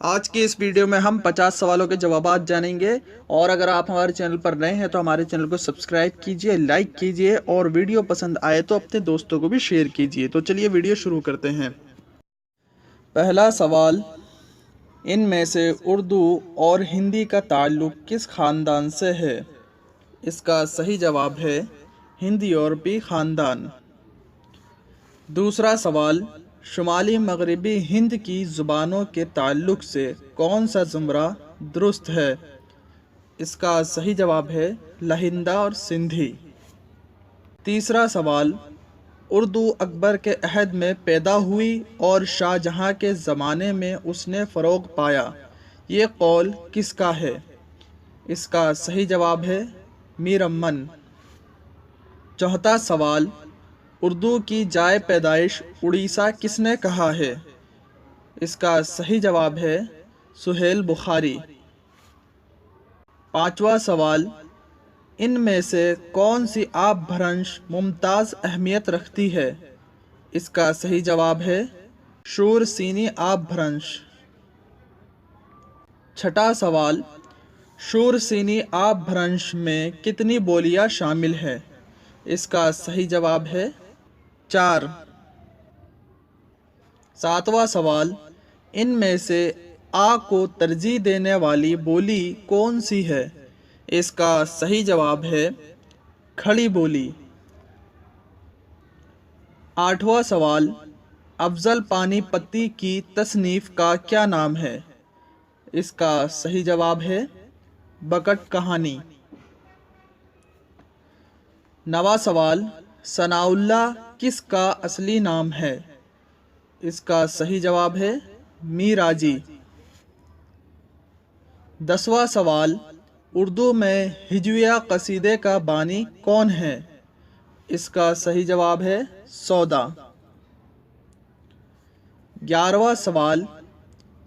آج کی اس ویڈیو میں ہم 50 سوالوں کے جوابات جانیں گے، اور اگر آپ ہمارے چینل پر نئے ہیں تو ہمارے چینل کو سبسکرائب کیجئے، لائک کیجئے اور ویڈیو پسند آئے تو اپنے دوستوں کو بھی شیئر کیجئے۔ تو چلیے ویڈیو شروع کرتے ہیں۔ پہلا سوال، ان میں سے اردو اور ہندی کا تعلق کس خاندان سے ہے؟ اس کا صحیح جواب ہے ہندی عربی خاندان۔ دوسرا سوال، شمالی مغربی ہند کی زبانوں کے تعلق سے کون سا زمرہ درست ہے؟ اس کا صحیح جواب ہے لہندہ اور سندھی۔ تیسرا سوال، اردو اکبر کے عہد میں پیدا ہوئی اور شاہ جہاں کے زمانے میں اس نے فروغ پایا، یہ قول کس کا ہے؟ اس کا صحیح جواب ہے میر امن۔ چوتھا سوال، اردو کی جائے پیدائش اڑیسہ کس نے کہا ہے؟ اس کا صحیح جواب ہے سہیل بخاری۔ پانچواں سوال، ان میں سے کون سی آب بھرنش ممتاز اہمیت رکھتی ہے؟ اس کا صحیح جواب ہے شور سینی آب بھرنش۔ چھٹا سوال، شور سینی آب بھرنش میں کتنی بولیاں شامل ہیں؟ اس کا صحیح جواب ہے 4۔ ساتواں سوال، ان میں سے آ کو ترجیح دینے والی بولی کون سی ہے؟ اس کا صحیح جواب ہے کھڑی بولی۔ آٹھواں سوال، افضل پانی پتی کی تصنیف کا کیا نام ہے؟ اس کا صحیح جواب ہے بکٹ کہانی۔ نواں سوال، ثناء اللہ کس کا اصلی نام ہے؟ اس کا صحیح جواب ہے میراجی۔ 10واں سوال، اردو میں ہجویہ قصیدے کا بانی کون ہے؟ اس کا صحیح جواب ہے سودا۔ 11واں سوال،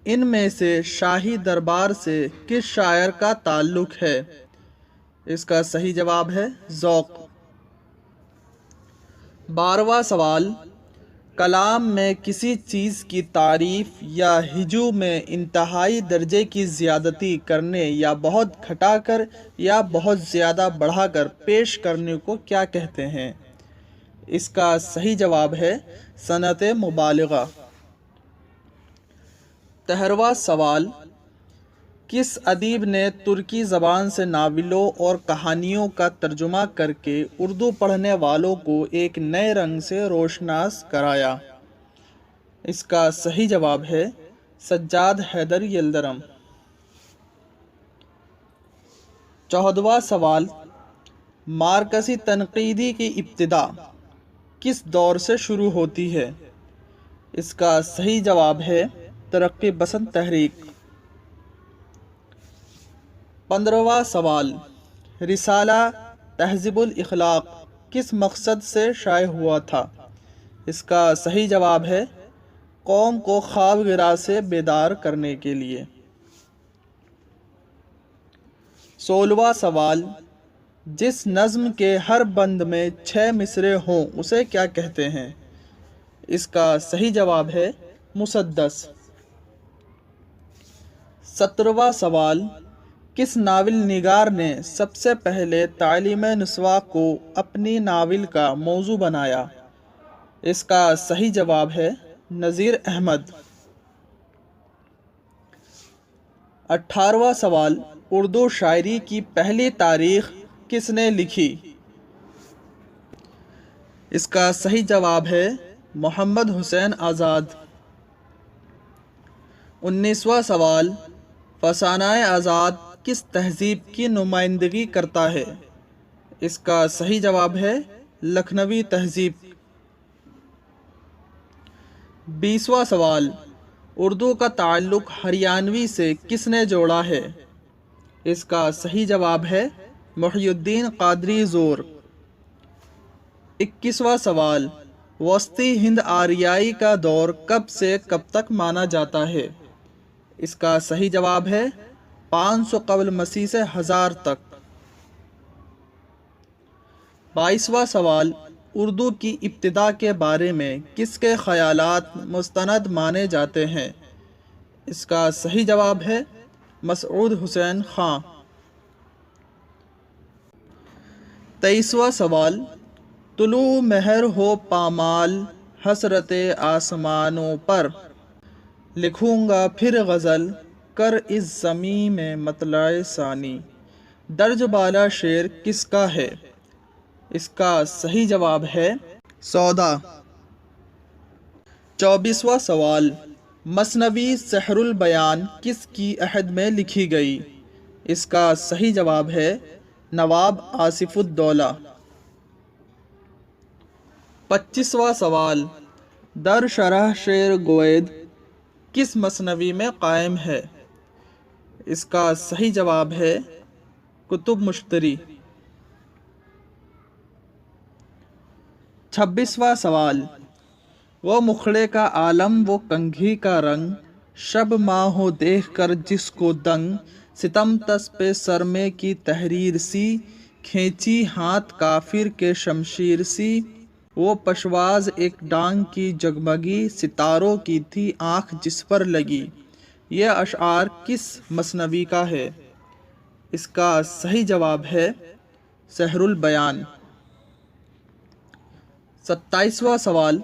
ان میں سے شاہی دربار سے کس شاعر کا تعلق ہے؟ اس کا صحیح جواب ہے ذوق۔ 12واں سوال، کلام میں کسی چیز کی تعریف یا ہجو میں انتہائی درجے کی زیادتی کرنے یا بہت گھٹا کر یا بہت زیادہ بڑھا کر پیش کرنے کو کیا کہتے ہیں؟ اس کا صحیح جواب ہے صنعت مبالغہ۔ 13واں سوال، کس ادیب نے ترکی زبان سے ناولوں اور کہانیوں کا ترجمہ کر کے اردو پڑھنے والوں کو ایک نئے رنگ سے روشناس کرایا؟ اس کا صحیح جواب ہے سجاد حیدر یلدرم۔ 14واں سوال، مارکسی تنقیدی کی ابتدا کس دور سے شروع ہوتی ہے؟ اس کا صحیح جواب ہے ترقی پسند تحریک۔ 15واں سوال، رسالہ تہذیب الاخلاق کس مقصد سے شائع ہوا تھا؟ اس کا صحیح جواب ہے قوم کو خواب گرا سے بیدار کرنے کے لیے۔ 16واں سوال، جس نظم کے ہر بند میں 6 مصرعے ہوں اسے کیا کہتے ہیں؟ اس کا صحیح جواب ہے مسدس۔ 17واں سوال، کس ناول نگار نے سب سے پہلے تعلیم نسواں کو اپنی ناول کا موضوع بنایا؟ اس کا صحیح جواب ہے نذیر احمد۔ 18واں سوال، اردو شاعری کی پہلی تاریخ کس نے لکھی؟ اس کا صحیح جواب ہے محمد حسین آزاد۔ 19واں سوال، فسانہ آزاد کس تہذیب کی نمائندگی کرتا ہے؟ اس کا صحیح جواب ہے لکھنوی تہذیب۔ 20واں سوال، اردو کا تعلق ہریانوی سے کس نے جوڑا ہے؟ اس کا صحیح جواب ہے محی الدین قادری زور۔ 21واں سوال، وسطی ہند آریائی کا دور کب سے کب تک مانا جاتا ہے؟ اس کا صحیح جواب ہے 500 قبل مسیح سے 1000 تک۔ 22واں سوال، اردو کی ابتدا کے بارے میں کس کے خیالات مستند مانے جاتے ہیں؟ اس کا صحیح جواب ہے مسعود حسین خان۔ 23واں سوال، طلوع مہر ہو پامال حسرت آسمانوں پر، لکھوں گا پھر غزل کر اس زمیں میں مطلع ثانی۔ درج بالا شعر کس کا ہے؟ اس کا صحیح جواب ہے سودا۔ 24واں سوال، مثنوی سحر البیان کس کی عہد میں لکھی گئی؟ اس کا صحیح جواب ہے نواب آصف الدولہ۔ 25واں سوال، در شرح شعر گوید کس مثنوی میں قائم ہے؟ اس کا صحیح جواب ہے کتب مشتری۔ 26واں سوال، وہ مخڑے کا عالم وہ کنگھی کا رنگ، شب ماہ دیکھ کر جس کو دنگ، ستم تس پہ سرمے کی تحریر سی، کھینچی ہاتھ کافر کے شمشیر سی، وہ پشواز ایک ڈانگ کی جگمگی، ستاروں کی تھی آنکھ جس پر لگی۔ یہ اشعار کس مثنوی کا ہے؟ اس کا صحیح جواب ہے سحر البیان۔ 27واں سوال،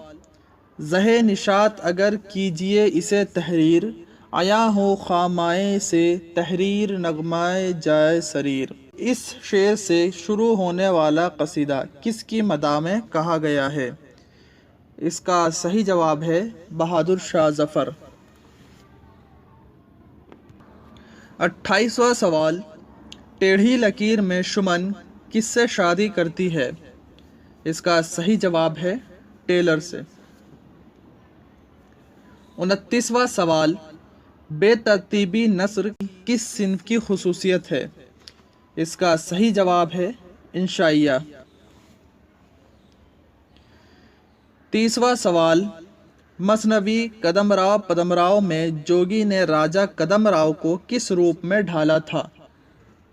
زہ نشاط اگر کیجئے اسے تحریر، عیاں ہو خامائے سے تحریر نغمائے جائے سریر۔ اس شعر سے شروع ہونے والا قصیدہ کس کی مدح میں کہا گیا ہے؟ اس کا صحیح جواب ہے بہادر شاہ ظفر۔ 28واں سوال، ٹیڑھی لکیر میں شمن کس سے شادی کرتی ہے؟ اس کا صحیح جواب ہے ٹیلر سے۔ 29واں سوال، بے ترتیبی نثر کس صنف کی خصوصیت ہے؟ اس کا صحیح جواب ہے انشائیہ۔ 30واں سوال، مثنوی کدم راؤ پدم راؤ میں جوگی نے راجہ کدم راؤ کو کس روپ میں ڈھالا تھا؟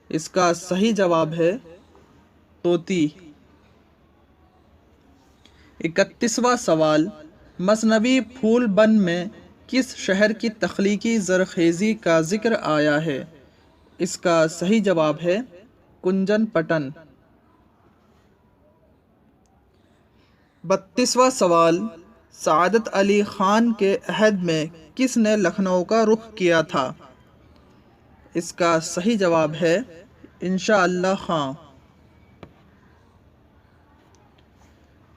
اس کا صحیح جواب ہے طوطی۔ 31واں سوال، مثنوی پھول بن میں کس شہر کی تخلیقی زرخیزی کا ذکر آیا ہے؟ اس کا صحیح جواب ہے کنجن پٹن۔ 32واں سوال، سعادت علی خان کے عہد میں کس نے لکھنؤ کا رخ کیا تھا؟ اس کا صحیح جواب ہے انشاءاللہ خان۔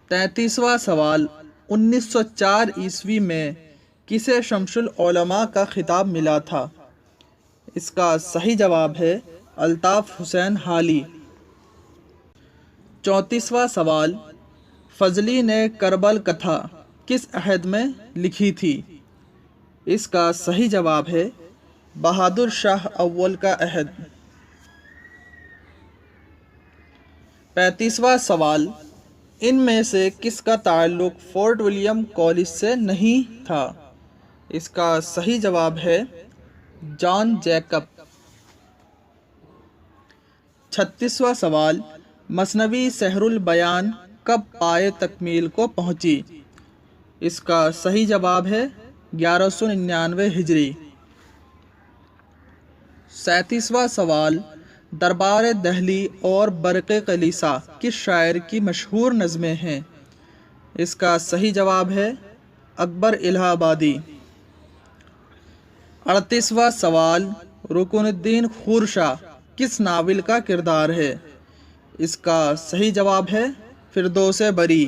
33واں سوال، 1904 عیسوی میں کسے شمس العلماء کا خطاب ملا تھا؟ اس کا صحیح جواب ہے الطاف حسین حالی۔ 34واں سوال، فضلی نے کربل کتھا کس عہد میں لکھی تھی؟ اس کا صحیح جواب ہے بہادر شاہ اول کا عہد۔ 35واں سوال، ان میں سے کس کا تعلق فورٹ ولیم کالج سے نہیں تھا؟ اس کا صحیح جواب ہے جان جیکب۔ 36واں سوال، مثنوی سحر البیان کب پائے تکمیل کو پہنچی؟ اس کا صحیح جواب ہے 1199 ہجری۔ 37واں سوال، دربار دہلی اور برق کلیسا کس شاعر کی مشہور نظمیں ہیں؟ اس کا صحیح جواب ہے اکبر الہ آبادی۔ 38واں سوال، رکن الدین خورشاہ کس ناول کا کردار ہے؟ اس کا صحیح جواب ہے فردوس بری۔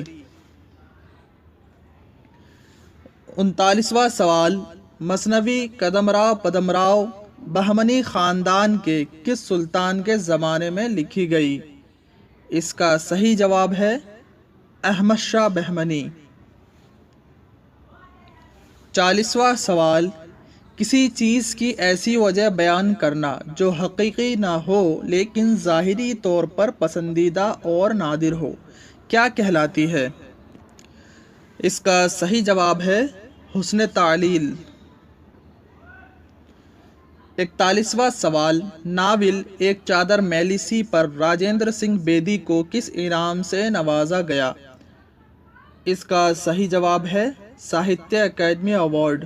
39واں سوال، مثنوی قدم راؤ پدم راؤ بہمنی خاندان کے کس سلطان کے زمانے میں لکھی گئی؟ اس کا صحیح جواب ہے احمد شاہ بہمنی۔ 40واں سوال، کسی چیز کی ایسی وجہ بیان کرنا جو حقیقی نہ ہو لیکن ظاہری طور پر پسندیدہ اور نادر ہو، کیا کہلاتی ہے؟ اس کا صحیح جواب ہے حسن تعلیل۔ 41واں سوال، ناول ایک چادر میلی سی پر راجندر سنگھ بیدی کو کس انعام سے نوازا گیا؟ اس کا صحیح جواب ہے ساہتیہ اکیڈمی ایوارڈ۔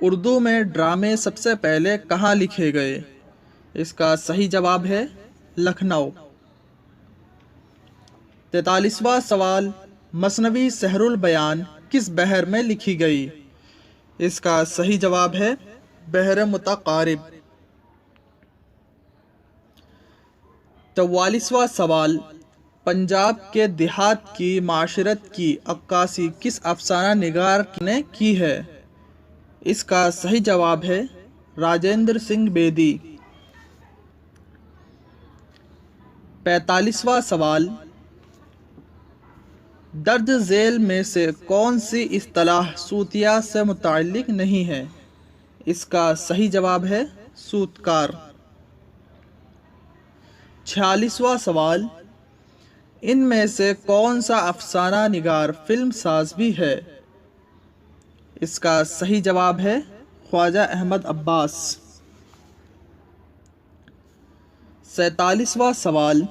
اردو میں ڈرامے سب سے پہلے کہاں لکھے گئے؟ اس کا صحیح جواب ہے لکھنؤ۔ 43واں سوال، مثنوی سحر البیان کس بحر میں لکھی گئی؟ اس کا صحیح جواب ہے بحر متقارب۔ 44واں سوال، پنجاب کے دیہات کی معاشرت کی عکاسی کس افسانہ نگار نے کی ہے؟ اس کا صحیح جواب ہے راجندر سنگھ بیدی۔ 45واں سوال، درج ذیل میں سے کون سی اصطلاح صوتیہ سے متعلق نہیں ہے؟ اس کا صحیح جواب ہے صوتکار۔ 46واں سوال، ان میں سے کون سا افسانہ نگار فلم ساز بھی ہے؟ اس کا صحیح جواب ہے خواجہ احمد عباس۔ 47واں سوال،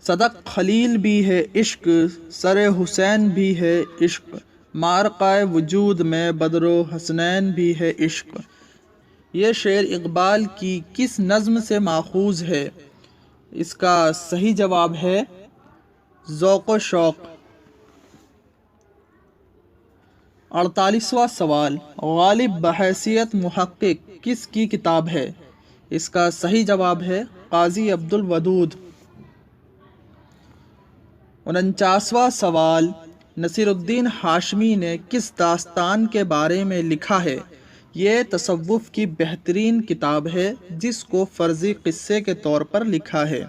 صدق خلیل بھی ہے عشق، سر حسین بھی ہے عشق، مارقہ وجود میں بدر و حسنین بھی ہے عشق، یہ شعر اقبال کی کس نظم سے ماخوذ ہے؟ اس کا صحیح جواب ہے ذوق و شوق۔ 48واں سوال، غالب بحیثیت محقق کس کی کتاب ہے؟ اس کا صحیح جواب ہے قاضی عبد الودود۔ 49واں سوال، نصیر الدین ہاشمی نے کس داستان کے بارے میں لکھا ہے؟ یہ تصوف کی بہترین کتاب ہے جس کو فرضی قصے کے طور پر لکھا ہے۔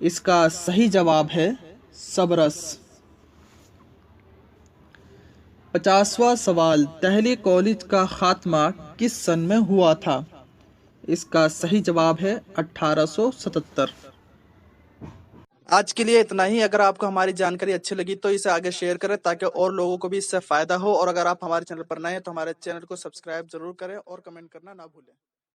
اس کا صحیح جواب ہے صبرس۔ 50واں سوال، دہلی کالج کا خاتمہ کس سن میں ہوا تھا؟ اس کا صحیح جواب ہے 1877۔ آج کے لیے اتنا ہی۔ اگر آپ کو ہماری جانکاری اچھی لگی تو اسے آگے شیئر کریں تاکہ اور لوگوں کو بھی اس سے فائدہ ہو، اور اگر آپ ہمارے چینل پر نئے ہیں تو ہمارے چینل کو سبسکرائب ضرور کریں اور کمنٹ کرنا نہ بھولیں۔